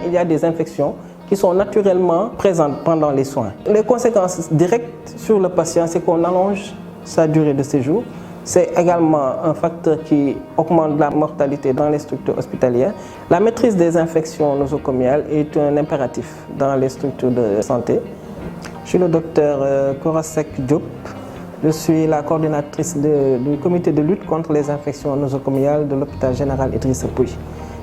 Il y a des infections qui sont naturellement présentes pendant les soins. Les conséquences directes sur le patient, c'est qu'on allonge sa durée de séjour. C'est également un facteur qui augmente la mortalité dans les structures hospitalières. La maîtrise des infections nosocomiales est un impératif dans les structures de santé. Je suis le docteur Korasek Diop. Je suis la coordinatrice du comité de lutte contre les infections nosocomiales de l'hôpital général Idrissa Pouye.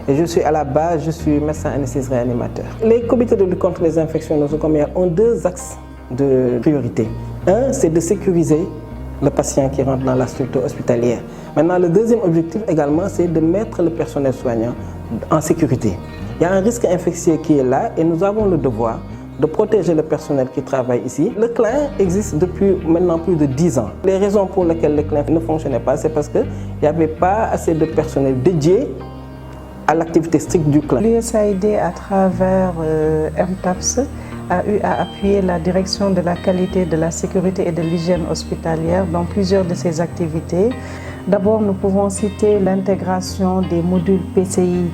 Et je suis à la base, je suis médecin anesthésiste réanimateur. Les comités de lutte contre les infections nosocomiales ont deux axes de priorité. Un, c'est de sécuriser le patient qui rentre dans la structure hospitalière. Maintenant, le deuxième objectif également, c'est de mettre le personnel soignant en sécurité. Il y a un risque infectieux qui est là et nous avons le devoir de protéger le personnel qui travaille ici. Le CLIN existe depuis maintenant plus de 10 ans. Les raisons pour lesquelles le CLIN ne fonctionnait pas, c'est parce qu'il n'y avait pas assez de personnel dédié à l'activité stricte du CLIN. L'USAID, à travers MTAPS, a eu à appuyer la direction de la qualité, de la sécurité et de l'hygiène hospitalière dans plusieurs de ses activités. D'abord, nous pouvons citer l'intégration des modules PCI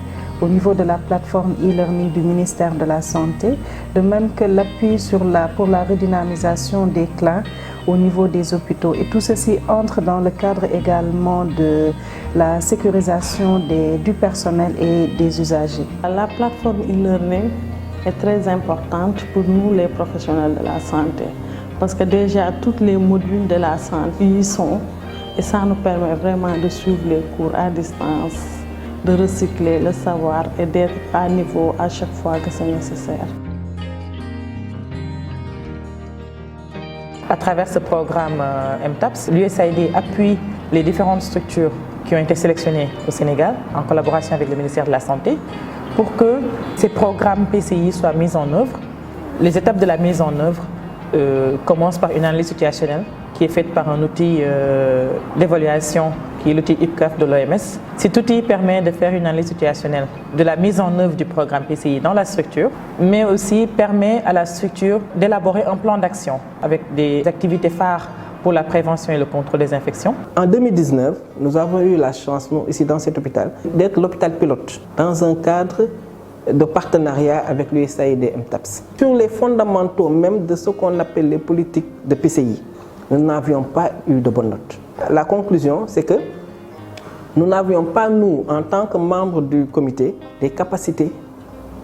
au niveau de la plateforme e-learning du ministère de la Santé, de même que l'appui pour la redynamisation des CLIN au niveau des hôpitaux. Et tout ceci entre dans le cadre également de la sécurisation du personnel et des usagers. La plateforme e-learning est très importante pour nous les professionnels de la santé parce que déjà tous les modules de la santé y sont et ça nous permet vraiment de suivre les cours à distance, de recycler le savoir et d'être à niveau à chaque fois que c'est nécessaire. À travers ce programme MTAPS, l'USAID appuie les différentes structures qui ont été sélectionnées au Sénégal en collaboration avec le ministère de la Santé pour que ces programmes PCI soient mis en œuvre. Les étapes de la mise en œuvre commencent par une analyse situationnelle qui est faite par un outil d'évaluation qui est l'outil IPCAF de l'OMS. Cet outil permet de faire une analyse situationnelle de la mise en œuvre du programme PCI dans la structure, mais aussi permet à la structure d'élaborer un plan d'action avec des activités phares pour la prévention et le contrôle des infections. En 2019, nous avons eu la chance, nous, ici dans cet hôpital, d'être l'hôpital pilote dans un cadre de partenariat avec l'USAID et MTAPS. Sur les fondamentaux même de ce qu'on appelle les politiques de PCI, nous n'avions pas eu de bonnes notes. La conclusion, c'est que nous n'avions pas, nous, en tant que membres du comité, les capacités,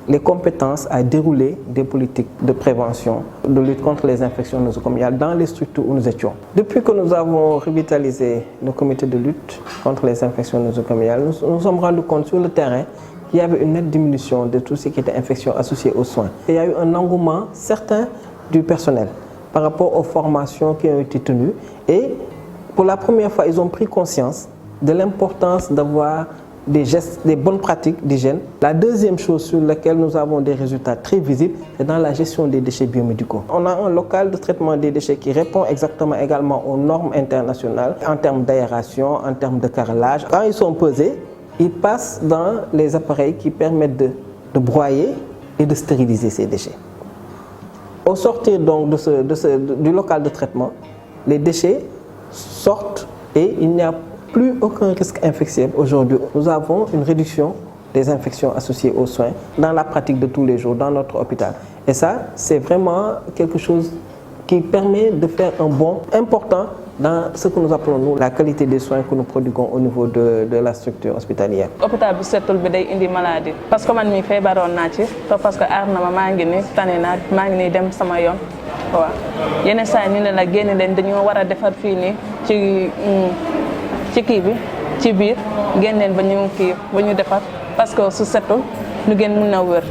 les compétences à dérouler des politiques de prévention, de lutte contre les infections nosocomiales dans les structures où nous étions. Depuis que nous avons revitalisé le comité de lutte contre les infections nosocomiales, nous nous sommes rendus compte sur le terrain qu'il y avait une nette diminution de tout ce qui était infection associée aux soins. Il y a eu un engouement certain du personnel par rapport aux formations qui ont été tenues et pour la première fois, ils ont pris conscience de l'importance d'avoir des gestes, des bonnes pratiques d'hygiène. La deuxième chose sur laquelle nous avons des résultats très visibles, c'est dans la gestion des déchets biomédicaux. On a un local de traitement des déchets qui répond exactement également aux normes internationales en termes d'aération, en termes de carrelage. Quand ils sont pesés, ils passent dans les appareils qui permettent de broyer et de stériliser ces déchets. Au sortir donc du local de traitement, les déchets sortent et il n'y a plus aucun risque infectieux aujourd'hui. Nous avons une réduction des infections associées aux soins dans la pratique de tous les jours dans notre hôpital. Et ça, c'est vraiment quelque chose qui permet de faire un bond important dans ce que nous appelons nous la qualité des soins que nous prodiguons au niveau de la structure hospitalière. Hôpital bu setul bi day indi maladie parce que man mi feebaroon naa ci parce que aar na ma maa ngi ni tane naa maa ngi ni dem sama yoon waaw yenn saa ñu ne la génn leen dañoo war a defar fii nii ci kii bi ci biir génn leen ba ñu kii ba ñu defar parce que su setul ñu gën mën a wër.